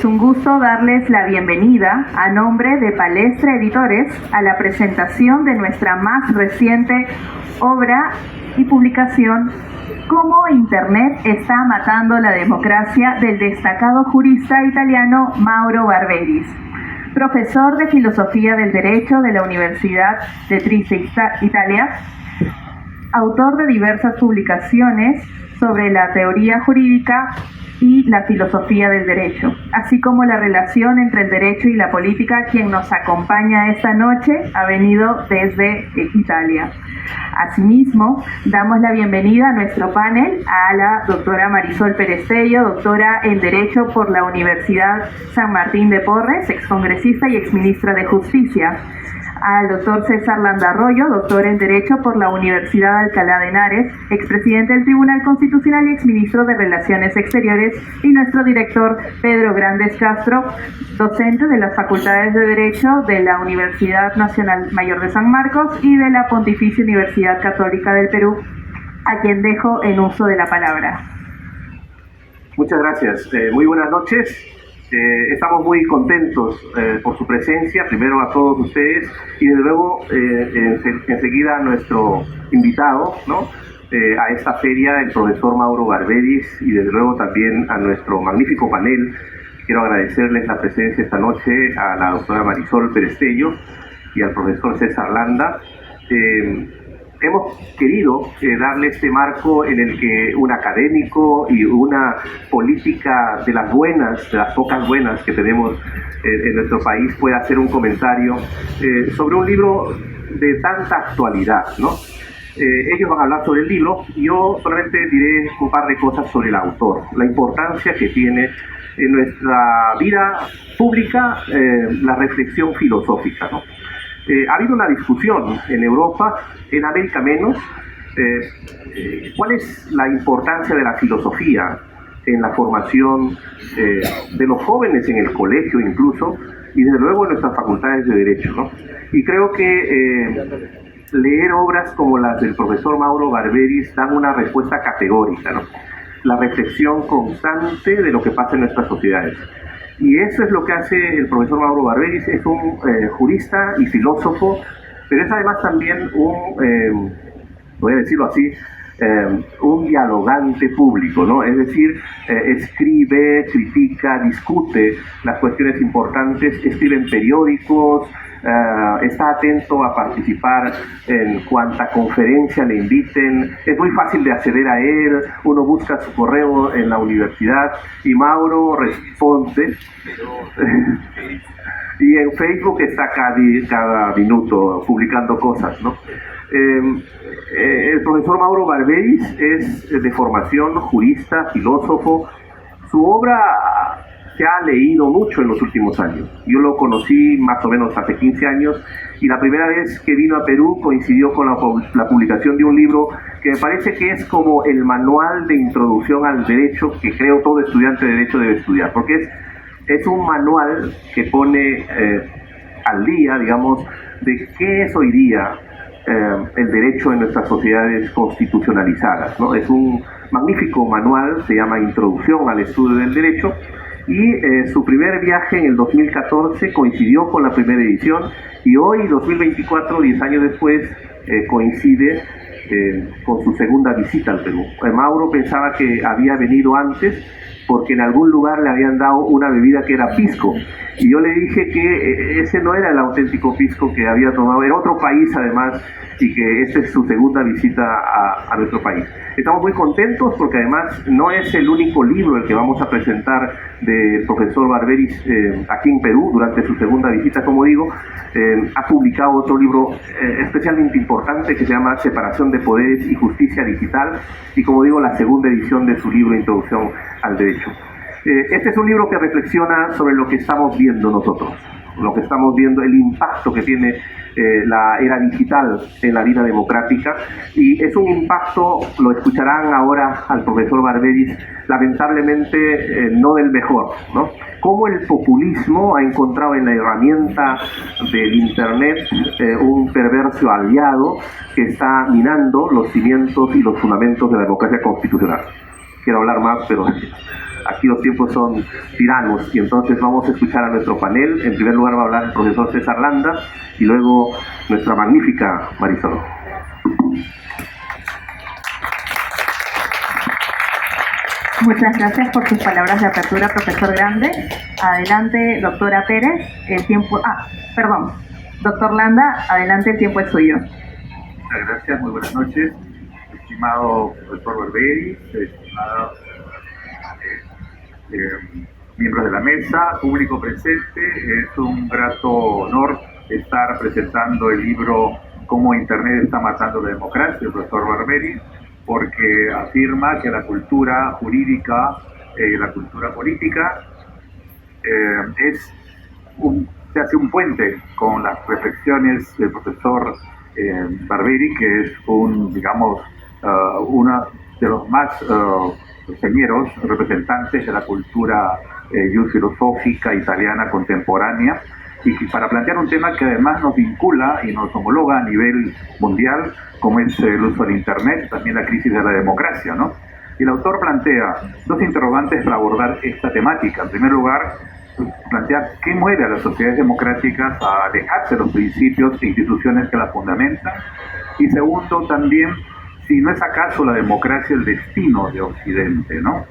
Es un gusto darles la bienvenida a nombre de Palestra Editores a la presentación de nuestra más reciente obra y publicación, Cómo Internet está matando la democracia, del destacado jurista italiano Mauro Barberis, profesor de Filosofía del Derecho de la Universidad de Trieste, Italia, autor de diversas publicaciones sobre la teoría jurídica y la filosofía del derecho, así como la relación entre el derecho y la política. Quien nos acompaña esta noche ha venido desde Italia. Asimismo, damos la bienvenida a nuestro panel a la doctora Marisol Perestello, doctora en Derecho por la Universidad San Martín de Porres, excongresista y exministra de Justicia; al doctor César Landarroyo, doctor en Derecho por la Universidad de Alcalá de Henares, expresidente del Tribunal Constitucional y exministro de Relaciones Exteriores; y nuestro director Pedro Grandes Castro, docente de las Facultades de Derecho de la Universidad Nacional Mayor de San Marcos y de la Pontificia Universidad Católica del Perú, a quien dejo en uso de la palabra. Muchas gracias. Muy buenas noches. Estamos muy contentos por su presencia, primero a todos ustedes, y desde luego enseguida a nuestro invitado, ¿no? A esta feria, el profesor Mauro Barberis, y desde luego también a nuestro magnífico panel. Quiero agradecerles la presencia esta noche a la doctora Marisol Perestello y al profesor César Landa. Hemos querido darle este marco en el que un académico y una política de las buenas, de las pocas buenas que tenemos en nuestro país, pueda hacer un comentario sobre un libro de tanta actualidad, ¿no? Ellos van a hablar sobre el libro, y yo solamente diré un par de cosas sobre el autor, la importancia que tiene en nuestra vida pública la reflexión filosófica, ¿no? Ha habido una discusión en Europa, en América menos, cuál es la importancia de la filosofía en la formación de los jóvenes en el colegio incluso, y desde luego en nuestras facultades de Derecho, ¿no? Y creo que leer obras como las del profesor Mauro Barberis dan una respuesta categórica, ¿no? La reflexión constante de lo que pasa en nuestras sociedades. Y eso es lo que hace el profesor Mauro Barberis. Es un jurista y filósofo, pero es además también voy a decirlo así, un dialogante público, ¿no? Es decir, escribe, critica, discute las cuestiones importantes, escribe en periódicos, está atento a participar en cuanta conferencia le inviten. Es muy fácil de acceder a él, uno busca su correo en la universidad y Mauro responde. Y en Facebook está cada minuto publicando cosas, ¿no? El profesor Mauro Barberis es de formación jurista, filósofo. Su obra se ha leído mucho en los últimos años. Yo lo conocí más o menos hace 15 años, y la primera vez que vino a Perú coincidió con la publicación de un libro que me parece que es como el manual de introducción al derecho que creo todo estudiante de derecho debe estudiar, porque es un manual que pone al día, digamos, de qué es hoy día el derecho en nuestras sociedades constitucionalizadas, ¿no? Es un magnífico manual, se llama Introducción al Estudio del Derecho, y su primer viaje en el 2014 coincidió con la primera edición, y hoy, 2024, 10 años después, coincide con su segunda visita al Perú. Mauro pensaba que había venido antes porque en algún lugar le habían dado una bebida que era pisco, y yo le dije que ese no era el auténtico pisco que había tomado, era otro país además, y que esta es su segunda visita a nuestro país. Estamos muy contentos porque además no es el único libro el que vamos a presentar del profesor Barberis aquí en Perú durante su segunda visita, como digo. Ha publicado otro libro especialmente importante que se llama Separación de Poderes y Justicia Digital, y como digo, la segunda edición de su libro Introducción al Derecho. Este es un libro que reflexiona sobre lo que estamos viendo nosotros, lo que estamos viendo, el impacto que tiene la era digital en la vida democrática, y es un impacto, lo escucharán ahora al profesor Barberis, lamentablemente no del mejor, ¿no? Cómo el populismo ha encontrado en la herramienta del Internet un perverso aliado que está minando los cimientos y los fundamentos de la democracia constitucional. quiero hablar más, pero aquí los tiempos son tiranos y entonces vamos a escuchar a nuestro panel. En primer lugar va a hablar el profesor César Landa y luego nuestra magnífica Marisol. Muchas gracias por sus palabras de apertura, profesor Grande. Adelante, doctora Pérez. El tiempo... Doctor Landa, adelante, el tiempo es suyo. Muchas gracias, muy buenas noches. Estimado profesor Barberi, estimados miembros de la mesa, público presente, es un grato honor estar presentando el libro Cómo Internet está matando la democracia, del profesor Barberi, porque afirma que la cultura jurídica y la cultura política se hace un puente con las reflexiones del profesor Barberi, que es uno de los más señeros representantes de la cultura filosófica italiana contemporánea, y para plantear un tema que además nos vincula y nos homologa a nivel mundial, como es el uso del Internet, también la crisis de la democracia, ¿no? Y el autor plantea dos interrogantes para abordar esta temática. En primer lugar, plantear qué mueve a las sociedades democráticas a alejarse de los principios e instituciones que las fundamentan. Y segundo, también, si no es acaso la democracia el destino de Occidente, ¿no?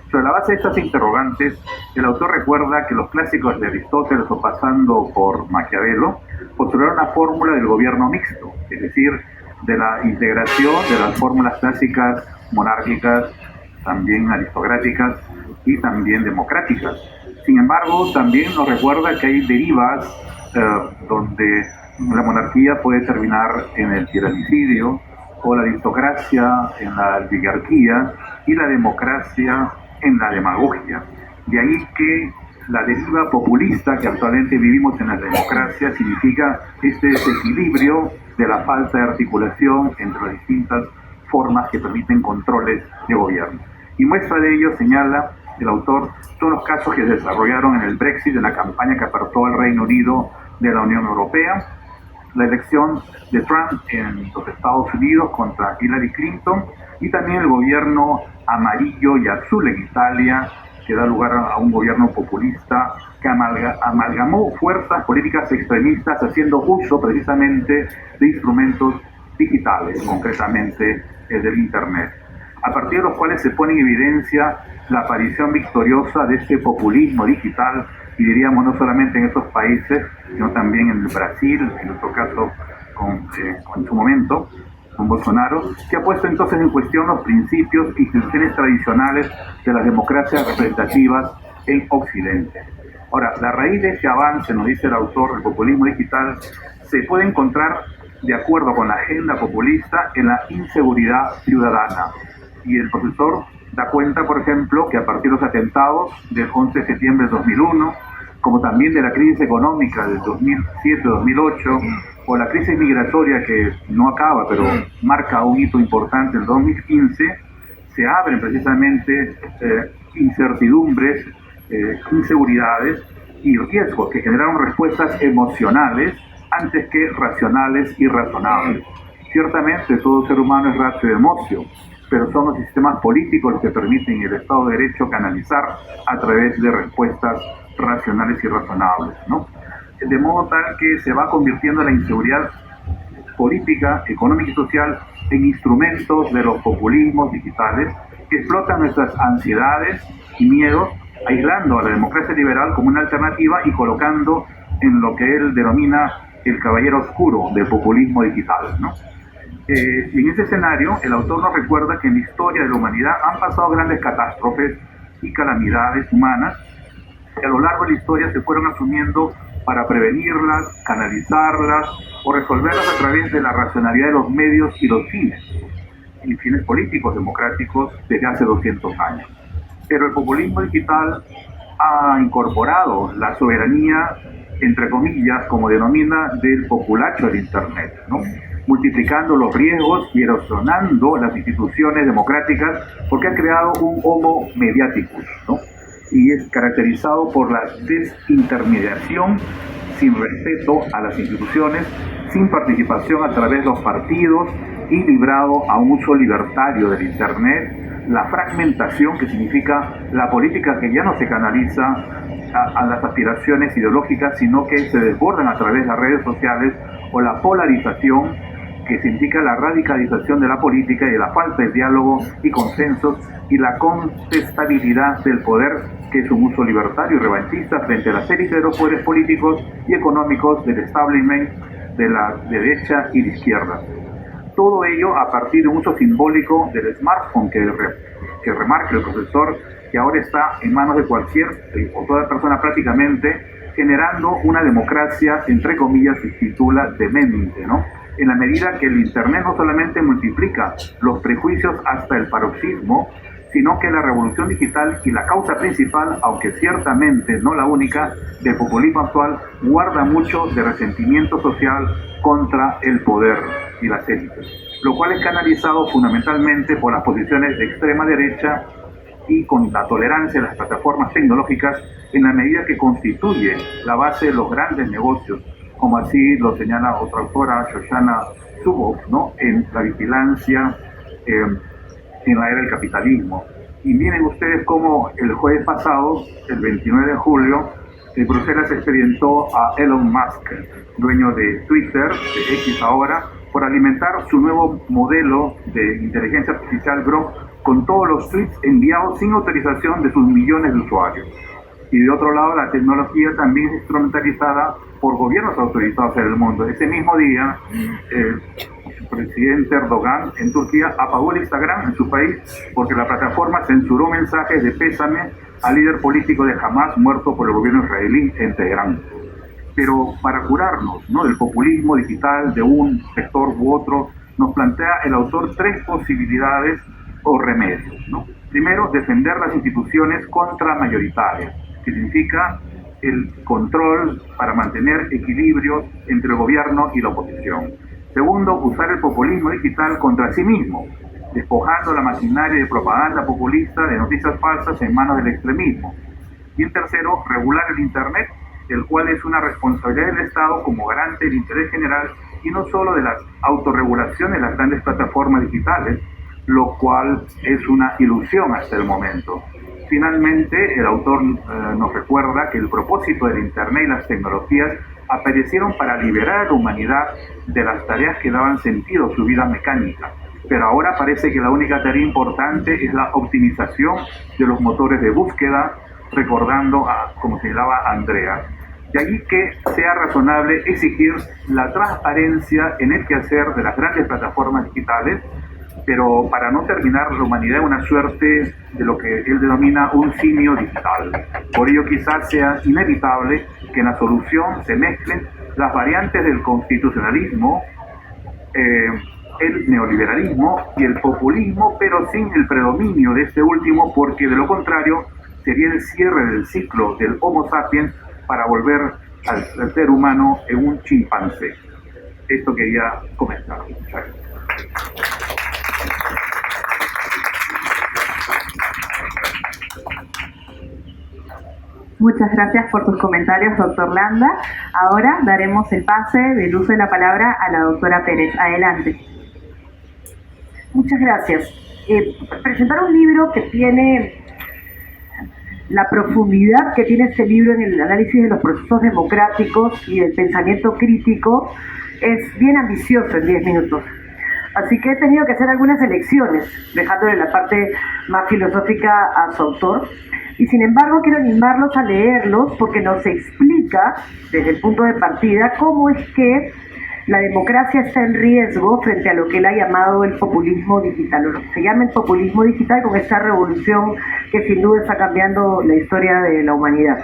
Sobre la base de estas interrogantes, el autor recuerda que los clásicos de Aristóteles, o pasando por Maquiavelo, postularon la fórmula del gobierno mixto, es decir, de la integración de las fórmulas clásicas monárquicas, también aristocráticas y también democráticas. Sin embargo, también nos recuerda que hay derivas donde la monarquía puede terminar en el tiranicidio, o la aristocracia en la oligarquía y la democracia en la demagogia. De ahí que la deriva populista que actualmente vivimos en la democracia significa este desequilibrio de la falta de articulación entre las distintas formas que permiten controles de gobierno. Y muestra de ello, señala el autor, son los casos que se desarrollaron en el Brexit, en la campaña que apartó al Reino Unido de la Unión Europea, la elección de Trump en los Estados Unidos contra Hillary Clinton, y también el gobierno amarillo y azul en Italia, que da lugar a un gobierno populista que amalgamó fuerzas políticas extremistas haciendo uso precisamente de instrumentos digitales, concretamente del Internet, a partir de los cuales se pone en evidencia la aparición victoriosa de este populismo digital, y diríamos no solamente en estos países, sino también en el Brasil, en nuestro caso en su momento, con Bolsonaro, que ha puesto entonces en cuestión los principios e instituciones tradicionales de las democracias representativas en Occidente. Ahora, la raíz de ese avance, nos dice el autor, del populismo digital, se puede encontrar, de acuerdo con la agenda populista, en la inseguridad ciudadana. Y el profesor da cuenta, por ejemplo, que a partir de los atentados del 11 de septiembre de 2001, como también de la crisis económica del 2007-2008, o la crisis migratoria que no acaba, pero marca un hito importante en 2015, se abren precisamente incertidumbres, inseguridades y riesgos que generaron respuestas emocionales antes que racionales y razonables. Ciertamente todo ser humano es ratio de emoción, pero son los sistemas políticos los que permiten el Estado de Derecho canalizar a través de respuestas racionales y razonables, ¿no? De modo tal que se va convirtiendo la inseguridad política, económica y social en instrumentos de los populismos digitales que explotan nuestras ansiedades y miedos, aislando a la democracia liberal como una alternativa y colocando en lo que él denomina el caballero oscuro del populismo digital, ¿no? Y en ese escenario, el autor nos recuerda que en la historia de la humanidad han pasado grandes catástrofes y calamidades humanas que a lo largo de la historia se fueron asumiendo para prevenirlas, canalizarlas o resolverlas a través de la racionalidad de los medios y los fines, y fines políticos democráticos desde hace 200 años. Pero el populismo digital ha incorporado la soberanía, entre comillas, como denomina, del populacho del Internet, ¿no? Multiplicando los riesgos y erosionando las instituciones democráticas, porque ha creado un homo mediaticus, ¿no? Y es caracterizado por la desintermediación, sin respeto a las instituciones, sin participación a través de los partidos y librado a un uso libertario del Internet, la fragmentación, que significa la política que ya no se canaliza a las aspiraciones ideológicas, sino que se desbordan a través de las redes sociales, o la polarización, que significa la radicalización de la política y la falta de diálogo y consensos, y la contestabilidad del poder, que es un uso libertario y revanchista frente a las élites de los poderes políticos y económicos del establishment de la derecha y de izquierda. Todo ello a partir de un uso simbólico del smartphone, que remarca el profesor, que ahora está en manos de cualquier o toda persona prácticamente, generando una democracia, entre comillas, se titula demente, ¿no? En la medida que el Internet no solamente multiplica los prejuicios hasta el paroxismo, sino que la revolución digital y la causa principal, aunque ciertamente no la única, del populismo actual, guarda mucho de resentimiento social contra el poder y las élites, lo cual es canalizado fundamentalmente por las posiciones de extrema derecha y con la tolerancia de las plataformas tecnológicas, en la medida que constituye la base de los grandes negocios, como así lo señala otra autora, Shoshana Zuboff, ¿no?, en La vigilancia en la era del capitalismo. Y miren ustedes cómo el jueves pasado, el 29 de julio, Bruselas expedientó a Elon Musk, dueño de Twitter, de X ahora, por alimentar su nuevo modelo de inteligencia artificial Grok con todos los tweets enviados sin autorización de sus millones de usuarios. Y de otro lado, la tecnología también es instrumentalizada por gobiernos autorizados en el mundo. Ese mismo día, el presidente Erdogan en Turquía apagó el Instagram en su país porque la plataforma censuró mensajes de pésame al líder político de Hamas muerto por el gobierno israelí en Teherán. Pero para curarnos, ¿no?, del populismo digital de un sector u otro, nos plantea el autor tres posibilidades o remedios, ¿no? Primero, defender las instituciones contramayoritarias, que significa el control para mantener equilibrios entre el gobierno y la oposición. Segundo, usar el populismo digital contra sí mismo, despojando la maquinaria de propaganda populista de noticias falsas en manos del extremismo. Y en tercero, regular el Internet, el cual es una responsabilidad del Estado como garante del interés general y no solo de las autorregulaciones de las grandes plataformas digitales, lo cual es una ilusión hasta el momento. Finalmente, el autor nos recuerda que el propósito del Internet y las tecnologías aparecieron para liberar a la humanidad de las tareas que daban sentido a su vida mecánica, pero ahora parece que la única tarea importante es la optimización de los motores de búsqueda, recordando como señalaba Andrea. De allí que sea razonable exigir la transparencia en el quehacer de las grandes plataformas digitales, pero para no terminar la humanidad en una suerte de lo que él denomina un simio digital. Por ello quizás sea inevitable que en la solución se mezclen las variantes del constitucionalismo, el neoliberalismo y el populismo, pero sin el predominio de este último, porque de lo contrario sería el cierre del ciclo del Homo sapiens para volver al ser humano en un chimpancé. Esto quería comentar. Muchas gracias. Muchas gracias por tus comentarios, doctor Landa. Ahora daremos el pase del uso de la palabra a la doctora Pérez. Adelante. Muchas gracias. Presentar un libro que tiene la profundidad que tiene este libro en el análisis de los procesos democráticos y del pensamiento crítico es bien ambicioso en 10 minutos. Así que he tenido que hacer algunas elecciones, dejándole la parte más filosófica a su autor. Y sin embargo quiero animarlos a leerlos porque nos explica desde el punto de partida cómo es que la democracia está en riesgo frente a lo que él ha llamado el populismo digital, o lo que se llama el populismo digital, con esta revolución que sin duda está cambiando la historia de la humanidad.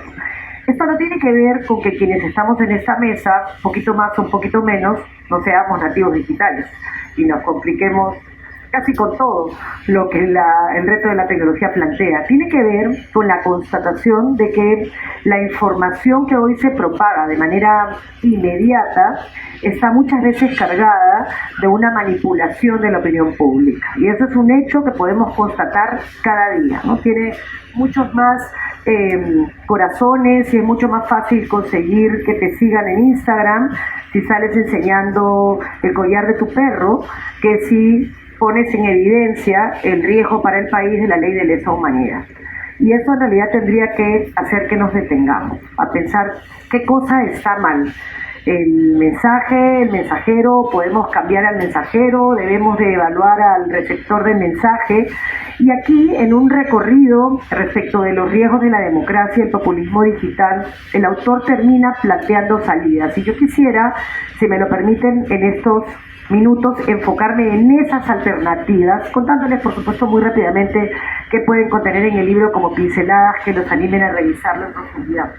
Esto no tiene que ver con que quienes estamos en esta mesa, un poquito más o un poquito menos, no seamos nativos digitales y nos compliquemos casi con todo lo que el reto de la tecnología plantea. Tiene que ver con la constatación de que la información que hoy se propaga de manera inmediata está muchas veces cargada de una manipulación de la opinión pública. Y eso es un hecho que podemos constatar cada día, ¿no? Tiene muchos más corazones y es mucho más fácil conseguir que te sigan en Instagram si sales enseñando el collar de tu perro que si pones en evidencia el riesgo para el país de la ley de lesa humanidad. Y eso en realidad tendría que hacer que nos detengamos a pensar qué cosa está mal. El mensaje, el mensajero, podemos cambiar al mensajero, debemos de evaluar al receptor del mensaje. Y aquí, en un recorrido respecto de los riesgos de la democracia y el populismo digital, el autor termina planteando salidas. Y yo quisiera, si me lo permiten, en estos minutos enfocarme en esas alternativas, contándoles por supuesto muy rápidamente qué pueden contener en el libro como pinceladas que los animen a revisarlo en profundidad.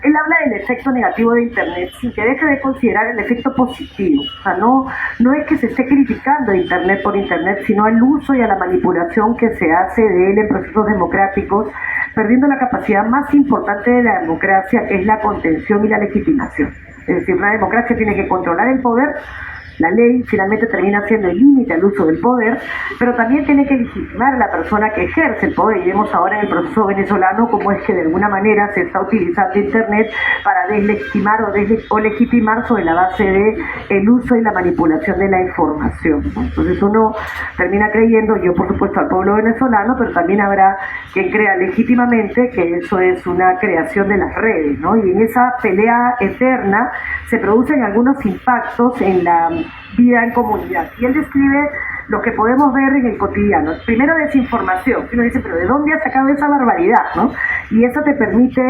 Él habla del efecto negativo de Internet sin que deje de considerar el efecto positivo. O sea, no es que se esté criticando a Internet por Internet, sino al uso y a la manipulación que se hace de él en procesos democráticos, perdiendo la capacidad más importante de la democracia, que es la contención y la legitimación. Es decir, una democracia tiene que controlar el poder. La ley finalmente termina siendo el límite al uso del poder, pero también tiene que legitimar a la persona que ejerce el poder. Y vemos ahora en el proceso venezolano cómo es que de alguna manera se está utilizando Internet para deslegitimar o legitimar sobre la base de el uso y la manipulación de la información, ¿no? Entonces uno termina creyendo, yo por supuesto al pueblo venezolano, pero también habrá quien crea legítimamente que eso es una creación de las redes, ¿no? Y en esa pelea eterna se producen algunos impactos en la vida en comunidad. Y él describe lo que podemos ver en el cotidiano. Primero, desinformación. Uno dice, pero ¿de dónde ha sacado esa barbaridad, no? Y eso te permite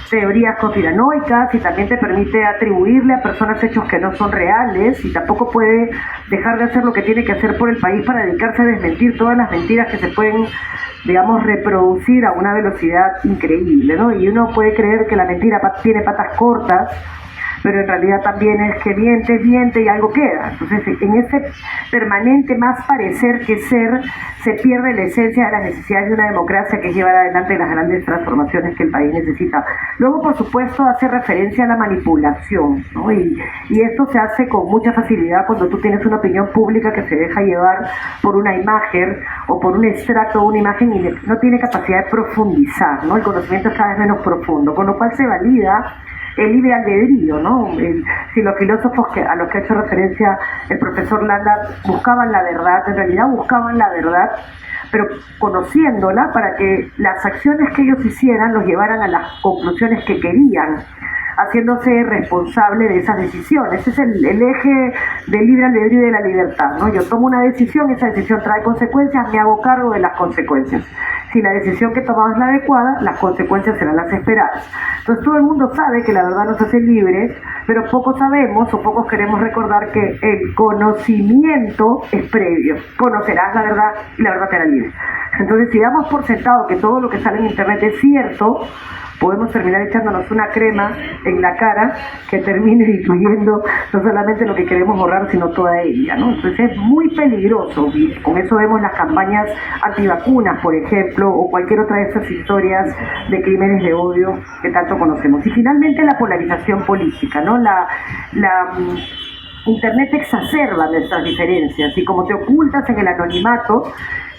teorías conspiranoicas y también te permite atribuirle a personas hechos que no son reales, y tampoco puede dejar de hacer lo que tiene que hacer por el país para dedicarse a desmentir todas las mentiras que se pueden, digamos, reproducir a una velocidad increíble, ¿no? Y uno puede creer que la mentira tiene patas cortas, pero en realidad también es que miente y algo queda. Entonces, en ese permanente más parecer que ser, se pierde la esencia de las necesidades de una democracia, que es llevar adelante las grandes transformaciones que el país necesita. Luego, por supuesto, hace referencia a la manipulación, ¿no? Y esto se hace con mucha facilidad cuando tú tienes una opinión pública que se deja llevar por una imagen o por un extracto de una imagen y no tiene capacidad de profundizar, ¿no? El conocimiento es cada vez menos profundo, con lo cual se valida el libre albedrío, ¿no? Si los filósofos a los que ha hecho referencia el profesor Landa buscaban la verdad, en realidad buscaban la verdad, pero conociéndola para que las acciones que ellos hicieran los llevaran a las conclusiones que querían, haciéndose responsable de esas decisiones. Ese es el eje del libre albedrío y de la libertad, ¿no? Yo tomo una decisión, esa decisión trae consecuencias, me hago cargo de las consecuencias. Si la decisión que he tomado es la adecuada, las consecuencias serán las esperadas. Entonces todo el mundo sabe que la verdad nos hace libres, pero pocos sabemos o pocos queremos recordar que el conocimiento es previo. Conocerás la verdad y la verdad te hará libre. Entonces, si damos por sentado que todo lo que sale en Internet es cierto, podemos terminar echándonos una crema en la cara que termine incluyendo no solamente lo que queremos borrar, sino toda ella, ¿no? Entonces es muy peligroso, y con eso vemos las campañas antivacunas, por ejemplo, o cualquier otra de esas historias de crímenes de odio que tanto conocemos. Y finalmente la polarización política, ¿no? Internet exacerba nuestras diferencias, y como te ocultas en el anonimato,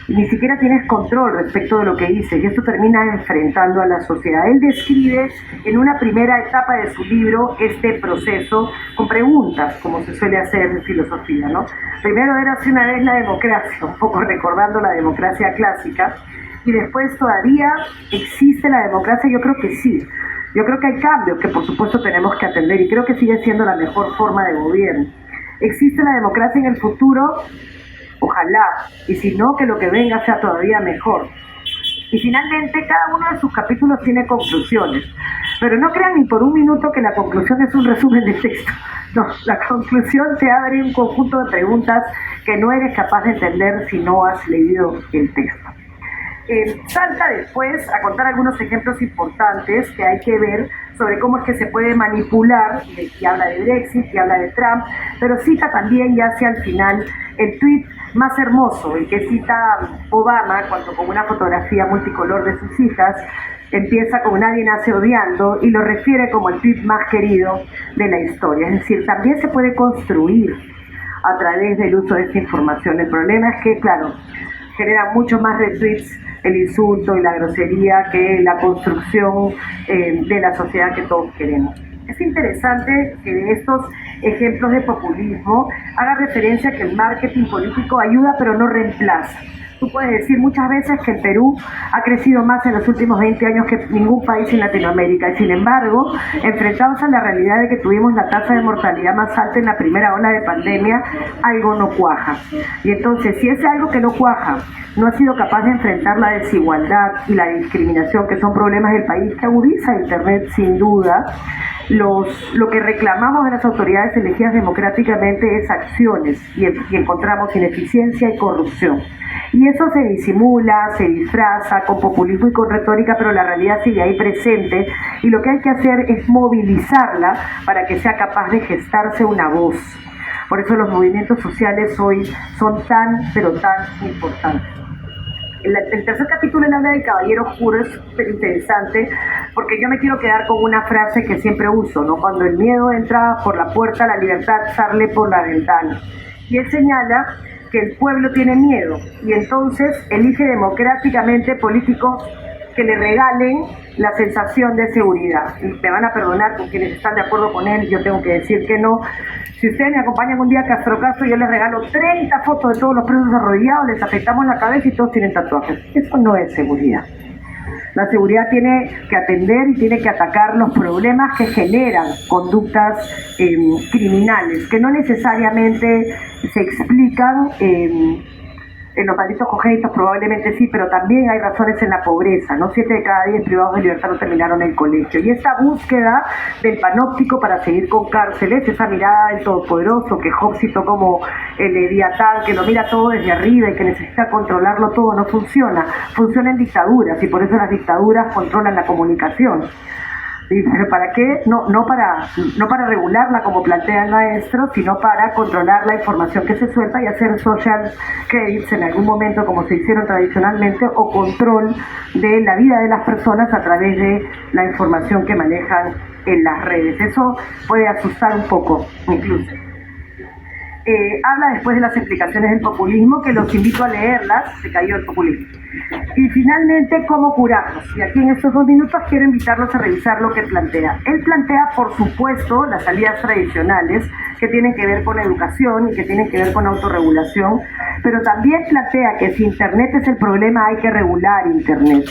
ni siquiera tienes control respecto de lo que dices, y esto termina enfrentando a la sociedad. Él describe en una primera etapa de su libro este proceso con preguntas, como se suele hacer en filosofía, ¿no? Primero era hace una vez la democracia, un poco recordando la democracia clásica, y después todavía existe la democracia. Yo creo que sí. Yo creo que hay cambios que por supuesto tenemos que atender, y creo que sigue siendo la mejor forma de gobierno. ¿Existe la democracia en el futuro? Ojalá, y si no, que lo que venga sea todavía mejor. Y finalmente, cada uno de sus capítulos tiene conclusiones, pero no crean ni por un minuto que la conclusión es un resumen de texto. No, la conclusión te abre un conjunto de preguntas que no eres capaz de entender si no has leído el texto. Salta después a contar algunos ejemplos importantes que hay que ver sobre cómo es que se puede manipular, y habla de Brexit, y habla de Trump, pero cita también, ya hacia el final, el tuit más hermoso, el que cita Obama cuando, con una fotografía multicolor de sus hijas, empieza con "nadie nace odiando", y lo refiere como el tuit más querido de la historia. Es decir, también se puede construir a través del uso de esta información. El problema es que, claro, genera mucho más retweets el insulto y la grosería que la construcción de la sociedad que todos queremos. Es interesante que de estos ejemplos de populismo, haga referencia a que el marketing político ayuda pero no reemplaza. Tú puedes decir muchas veces que el Perú ha crecido más en los últimos 20 años que ningún país en Latinoamérica, y sin embargo, enfrentados a la realidad de que tuvimos la tasa de mortalidad más alta en la primera ola de pandemia, algo no cuaja. Y entonces, si ese algo que no cuaja no ha sido capaz de enfrentar la desigualdad y la discriminación, que son problemas del país que agudiza Internet sin duda, lo que reclamamos de las autoridades elegidas democráticamente es acciones, y encontramos ineficiencia y corrupción. Y eso se disimula, se disfraza con populismo y con retórica, pero la realidad sigue ahí presente, y lo que hay que hacer es movilizarla para que sea capaz de gestarse una voz. Por eso los movimientos sociales hoy son tan, pero tan importantes. El tercer capítulo él habla del caballero oscuro, es súper interesante, porque yo me quiero quedar con una frase que siempre uso, ¿no? Cuando el miedo entra por la puerta, la libertad sale por la ventana. Y él señala que el pueblo tiene miedo y entonces elige democráticamente políticos que le regalen la sensación de seguridad. Y me van a perdonar con quienes están de acuerdo con él, yo tengo que decir que no. Si ustedes me acompañan un día a Castro Castro, yo les regalo 30 fotos de todos los presos arrodillados, les afeitamos la cabeza y todos tienen tatuajes. Eso no es seguridad. La seguridad tiene que atender y tiene que atacar los problemas que generan conductas criminales, que no necesariamente se explican en los malditos congénitos, probablemente sí, pero también hay razones en la pobreza, ¿no? 7 de cada 10 privados de libertad no terminaron el colegio. Y esta búsqueda del panóptico para seguir con cárceles, esa mirada del todopoderoso que Hobbes citó como el leviatán, que lo mira todo desde arriba y que necesita controlarlo todo, no funciona. Funciona en dictaduras, y por eso las dictaduras controlan la comunicación. ¿Pero para qué? No para regularla como plantea el maestro, sino para controlar la información que se suelta y hacer social credits en algún momento, como se hicieron tradicionalmente, o control de la vida de las personas a través de la información que manejan en las redes. Eso puede asustar un poco, incluso. Habla después de las explicaciones del populismo, que los invito a leerlas, se cayó el populismo. Y finalmente, cómo curarlos. Y aquí en estos 2 minutos quiero invitarlos a revisar lo que plantea. Él plantea, por supuesto, las salidas tradicionales que tienen que ver con educación y que tienen que ver con autorregulación, pero también plantea que si Internet es el problema, hay que regular Internet.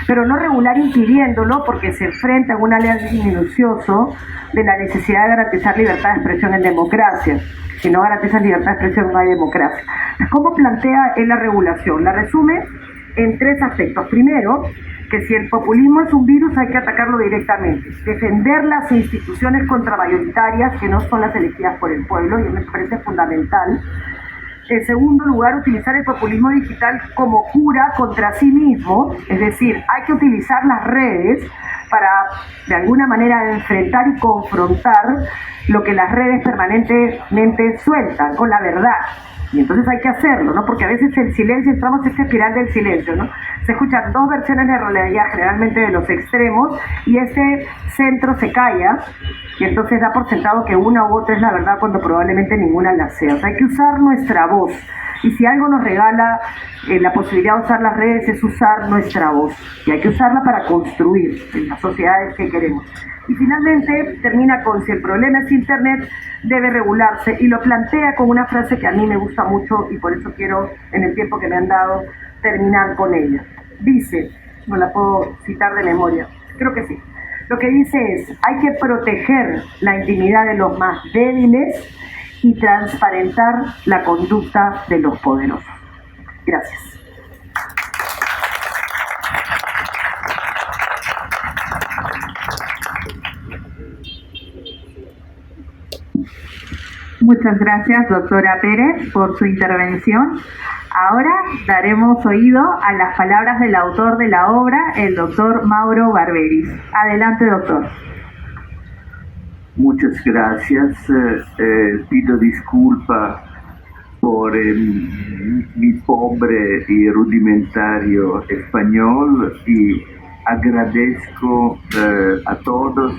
Pero no regular impidiéndolo, porque se enfrenta a un análisis minucioso de la necesidad de garantizar libertad de expresión en democracia. Si no garantizan libertad de expresión, no hay democracia. ¿Cómo plantea él la regulación? La resume en 3 aspectos. Primero, que si el populismo es un virus, hay que atacarlo directamente. Defender las instituciones contramayoritarias, que no son las elegidas por el pueblo, y me parece fundamental. En segundo lugar, utilizar el populismo digital como cura contra sí mismo, es decir, hay que utilizar las redes para, de alguna manera, enfrentar y confrontar lo que las redes permanentemente sueltan con la verdad. Y entonces hay que hacerlo, ¿no? Porque a veces el silencio, entramos en esta espiral del silencio, ¿no? Se escuchan 2 versiones de realidad, generalmente de los extremos, y ese centro se calla, y entonces da por sentado que una u otra es la verdad cuando probablemente ninguna la sea. O sea, hay que usar nuestra voz. Y si algo nos regala la posibilidad de usar las redes, es usar nuestra voz. Y hay que usarla para construir en las sociedades que queremos. Y finalmente termina con: si el problema es Internet, debe regularse, y lo plantea con una frase que a mí me gusta mucho y por eso quiero, en el tiempo que me han dado, terminar con ella. Dice, no la puedo citar de memoria, creo que sí. Lo que dice es: hay que proteger la intimidad de los más débiles y transparentar la conducta de los poderosos. Gracias. Muchas gracias, doctora Pérez, por su intervención. Ahora daremos oído a las palabras del autor de la obra, el doctor Mauro Barberis. Adelante, doctor. Muchas gracias. Pido disculpas por mi pobre y rudimentario español y agradezco a todos,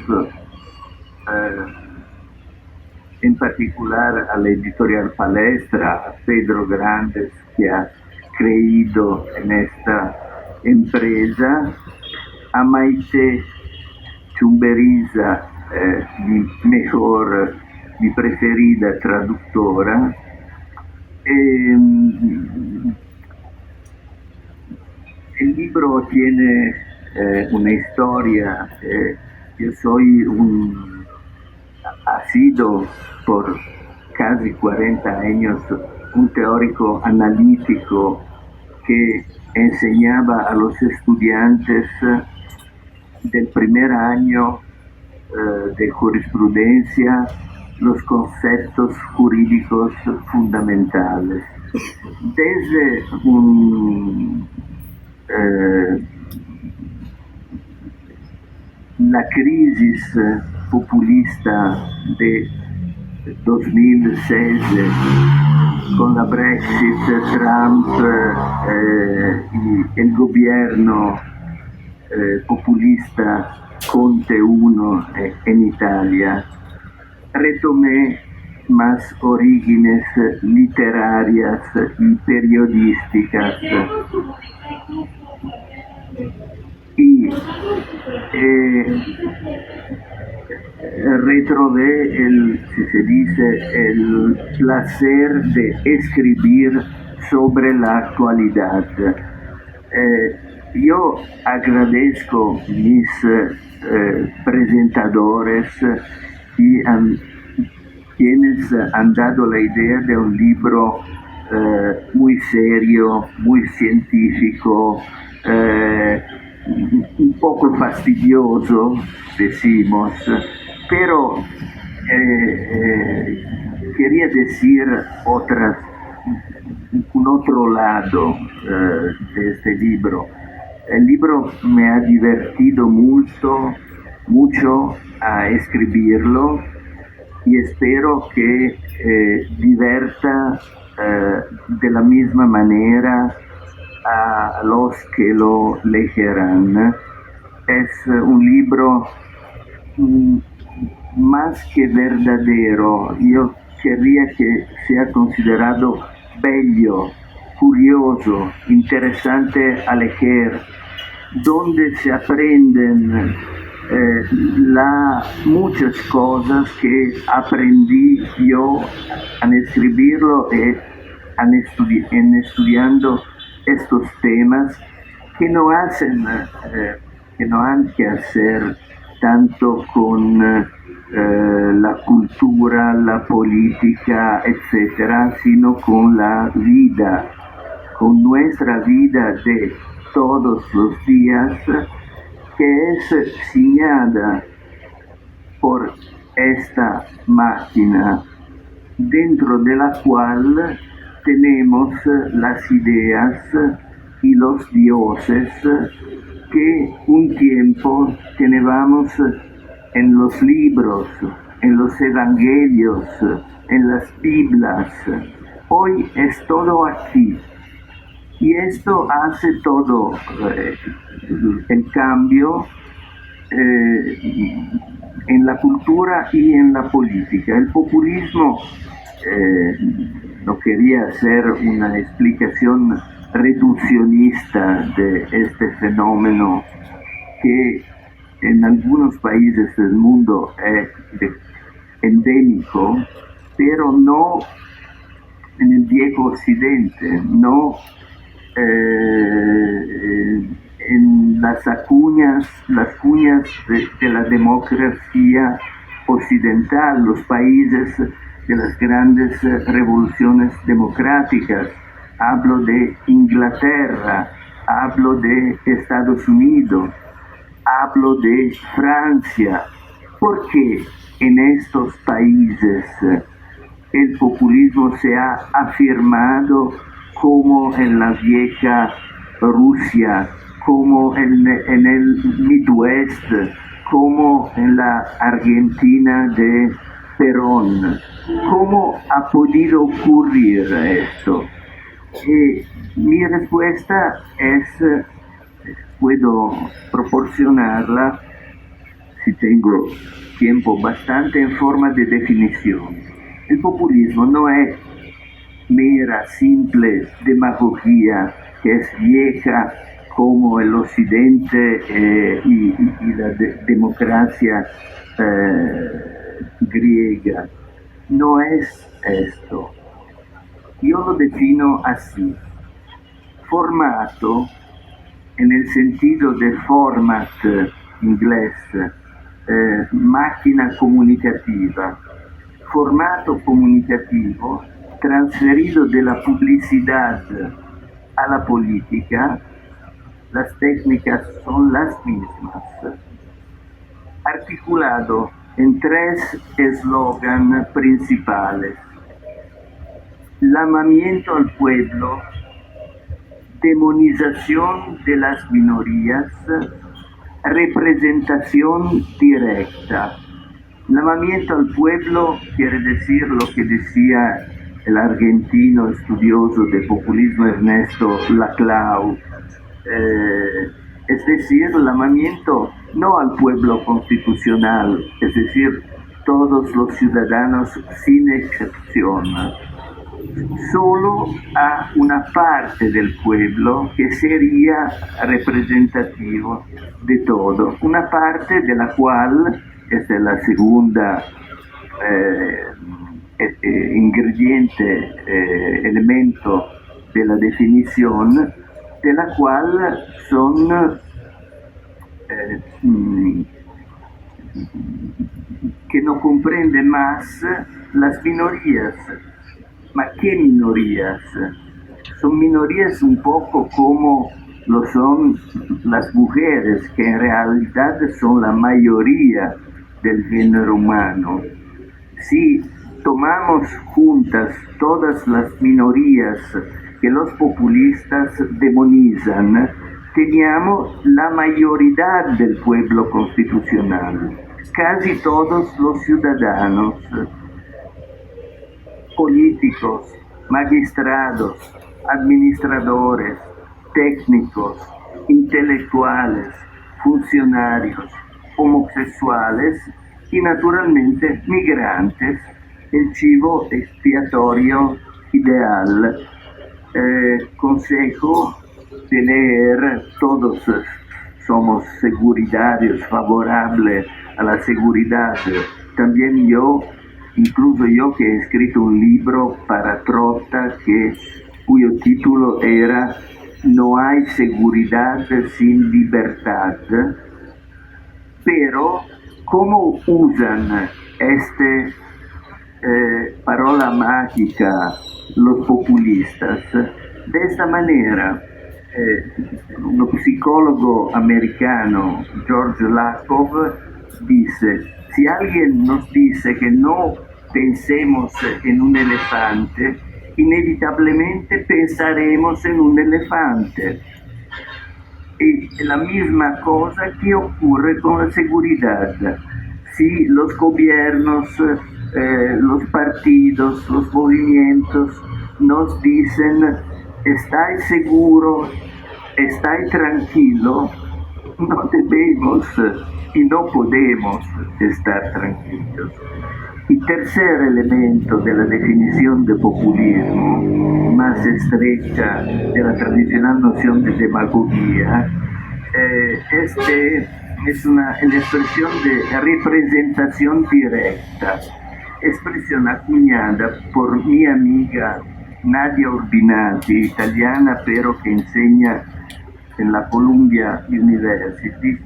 en particular a la editorial Palestra, a Pedro Grandes, que ha creído en esta empresa, a Maite Chumberiza, mi mejor mi preferida traductora. El libro tiene una historia. Yo ha sido por casi 40 años un teórico analítico que enseñaba a los estudiantes del primer año de jurisprudencia los conceptos jurídicos fundamentales. Desde la crisis populista de 2006 con la Brexit, Trump y el gobierno populista Conte I en Italia, retomé más orígenes literarias y periodísticas y retrové si se dice, el placer de escribir sobre la actualidad. Yo agradezco mis presentadores y quienes han dado la idea de un libro muy serio, muy científico, un poco fastidioso, decimos, pero quería decir un otro lado de este libro. El libro me ha divertido mucho a escribirlo y espero que divierta de la misma manera a los que lo leerán. Es un libro más que verdadero. Yo querría que sea considerado bello, curioso, interesante a leer, donde se aprenden muchas cosas que aprendí yo al escribirlo en estudiando estos temas que no han que hacer tanto con la cultura, la política, etcétera, sino con la vida, con nuestra vida de todos los días, que es señalada por esta máquina, dentro de la cual tenemos las ideas y los dioses que un tiempo teníamos en los libros, en los evangelios, en las Biblias. Hoy es todo aquí. Y esto hace todo el cambio en la cultura y en la política. El populismo, no quería hacer una explicación reduccionista de este fenómeno que en algunos países del mundo es endémico, pero no en el viejo occidente, no en las cuñas de la democracia occidental, los países de las grandes revoluciones democráticas. Hablo de Inglaterra, hablo de Estados Unidos, hablo de Francia. ¿Por qué en estos países el populismo se ha afirmado como en la vieja Rusia, como en el Midwest, como en la Argentina de Perón? ¿Cómo ha podido ocurrir esto? Mi respuesta puedo proporcionarla, si tengo tiempo bastante, en forma de definición. El populismo no es mera, simple demagogia que es vieja como el occidente y la democracia griega. no es esto. Yo lo defino así: formato, en el sentido de format inglés, máquina comunicativa, formato comunicativo transferido de la publicidad a la política. Las técnicas son las mismas, articulado en 3 eslogan principales: llamamiento al pueblo, demonización de las minorías, representación directa. Llamamiento al pueblo quiere decir lo que decía el argentino estudioso de populismo Ernesto Laclau, es decir, llamamiento no al pueblo constitucional, es decir, todos los ciudadanos sin excepción, solo a una parte del pueblo que sería representativo de todo, una parte de la cual, esta es la segunda ingrediente, elemento de la definición, de la cual son que no comprende más las minorías. ¿Ma qué minorías? Son minorías un poco como lo son las mujeres, que en realidad son la mayoría del género humano. Si tomamos juntas todas las minorías que los populistas demonizan, teníamos la mayoría del pueblo constitucional, casi todos los ciudadanos, políticos, magistrados, administradores, técnicos, intelectuales, funcionarios, homosexuales y naturalmente migrantes, el chivo expiatorio ideal. Consejo de leer, todos somos seguridarios, favorables a la seguridad, también yo, incluso yo que he escrito un libro para Trotta cuyo título era No hay seguridad sin libertad, pero ¿cómo usan parola mágica los populistas? De esta manera, un psicólogo americano, George Lakoff, dice: si alguien nos dice que no pensemos en un elefante, inevitablemente pensaremos en un elefante. Y la misma cosa que ocurre con la seguridad. Si los gobiernos, los partidos, los movimientos nos dicen estáis seguro, estáis tranquilo, no debemos y no podemos estar tranquilos. Y tercer elemento de la definición de populismo, más estrecha de la tradicional noción de demagogia, es la expresión de representación directa, expresión acuñada por mi amiga Nadia Urbinati, italiana pero que enseña en la Columbia University,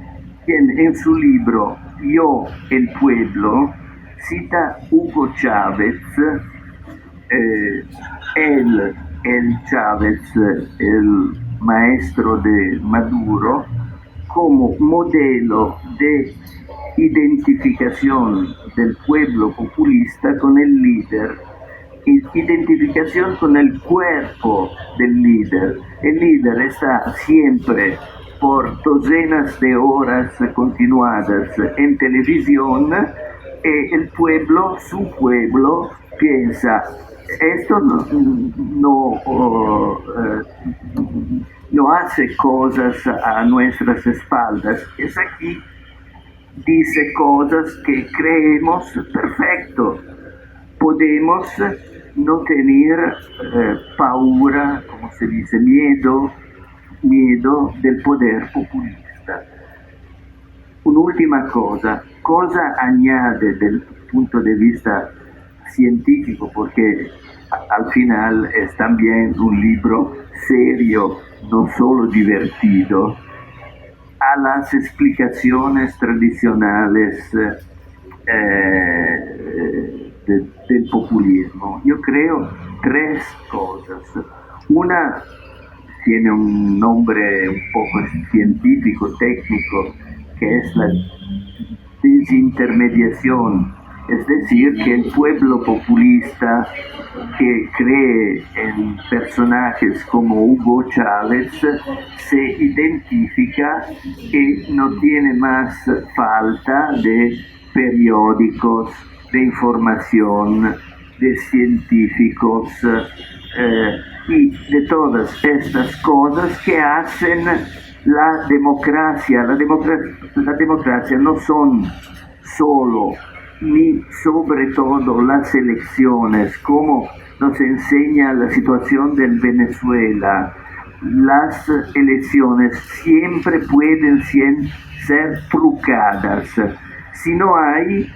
quien en su libro Yo, el pueblo, cita Hugo Chávez, el Chávez, el maestro de Maduro, como modelo de identificación del pueblo populista con el líder, identificación con el cuerpo del líder. El líder está siempre por docenas de horas continuadas en televisión, y el pueblo, su pueblo, piensa, esto no hace cosas a nuestras espaldas, es aquí, dice cosas que creemos perfecto, podemos no tener paura, como se dice, miedo del poder populista. Un'ultima cosa añade del punto de vista científico, porque al final es también un libro serio, no solo divertido, a las explicaciones tradicionales del populismo. Yo creo tres cosas. Una tiene un nombre un poco científico, técnico, que es la desintermediación, es decir, que el pueblo populista que cree en personajes como Hugo Chávez se identifica que no tiene más falta de periódicos, de información, de científicos y de todas estas cosas que hacen la democracia. La democracia no son solo ni sobre todo las elecciones, como nos enseña la situación del Venezuela. Las elecciones siempre pueden ser trucadas. Si no hay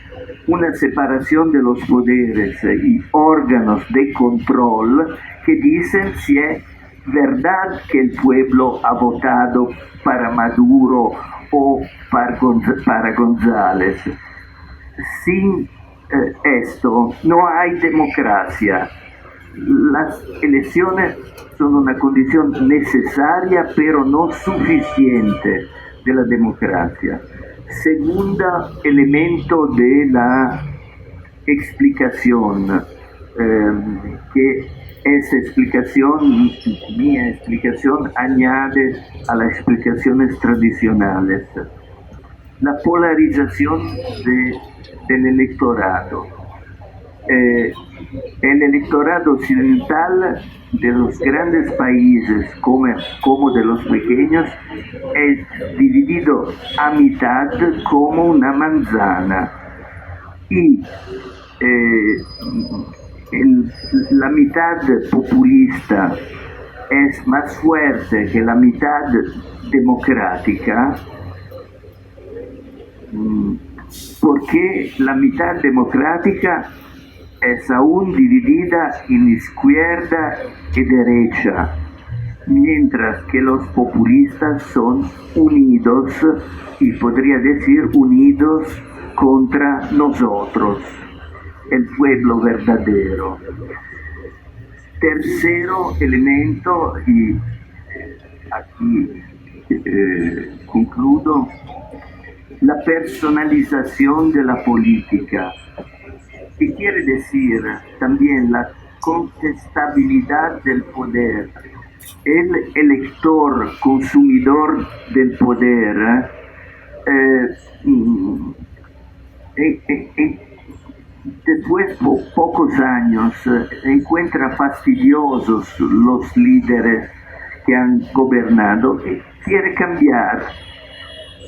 una separación de los poderes y órganos de control que dicen si es verdad que el pueblo ha votado para Maduro o para González. Sin esto no hay democracia. Las elecciones son una condición necesaria pero no suficiente de la democracia. Segundo elemento de la explicación, que esa explicación, mi explicación, añade a las explicaciones tradicionales. La polarización del electorado. El electorado occidental de los grandes países como de los pequeños es dividido a mitad como una manzana y la mitad populista es más fuerte que la mitad democrática, porque la mitad democrática es aún dividida en izquierda y derecha, mientras que los populistas son unidos, y podría decir unidos contra nosotros, el pueblo verdadero. Tercero elemento, y aquí concludo, la personalización de la política, que quiere decir también la contestabilidad del poder. El elector consumidor del poder después de pocos años encuentra fastidiosos los líderes que han gobernado y quiere cambiar.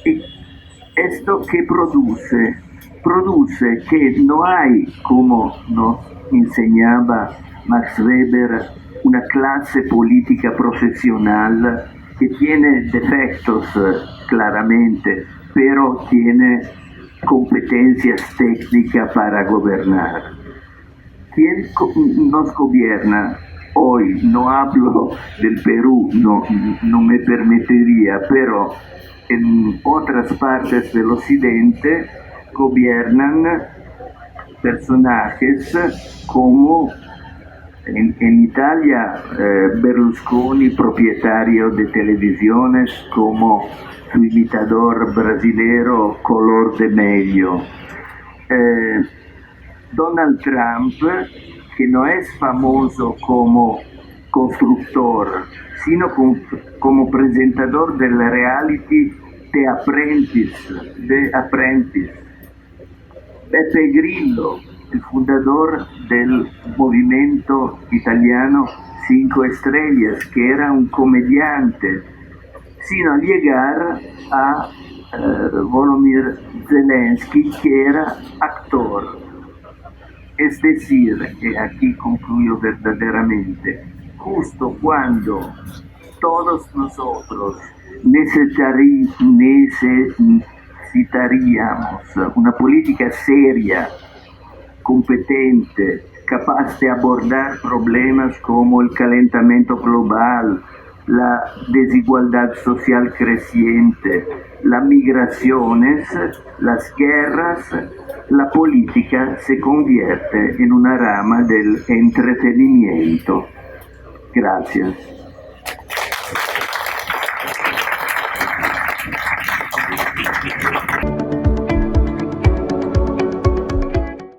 Y esto que produce que no hay, como nos enseñaba Max Weber, una clase política profesional que tiene defectos claramente, pero tiene competencias técnicas para gobernar. ¿Quién nos gobierna hoy? No hablo del Perú, no me permitiría, pero en otras partes del occidente gobiernan personajes como en Italia Berlusconi, propietario de televisiones, como su imitador brasilero Color de Medio. Donald Trump, que no es famoso como constructor, sino como presentador del reality The Apprentice. Beppe Grillo, el fundador del movimiento italiano 5 Estrellas, que era un comediante, sino llegar a Volodymyr Zelensky, que era actor. Es decir, que aquí concluyo verdaderamente, justo cuando todos nosotros necesitaríamos una política seria competente, capaz de abordar problemas como el calentamiento global, la desigualdad social creciente, las migraciones, las guerras, la política se convierte en una rama del entretenimiento. Gracias.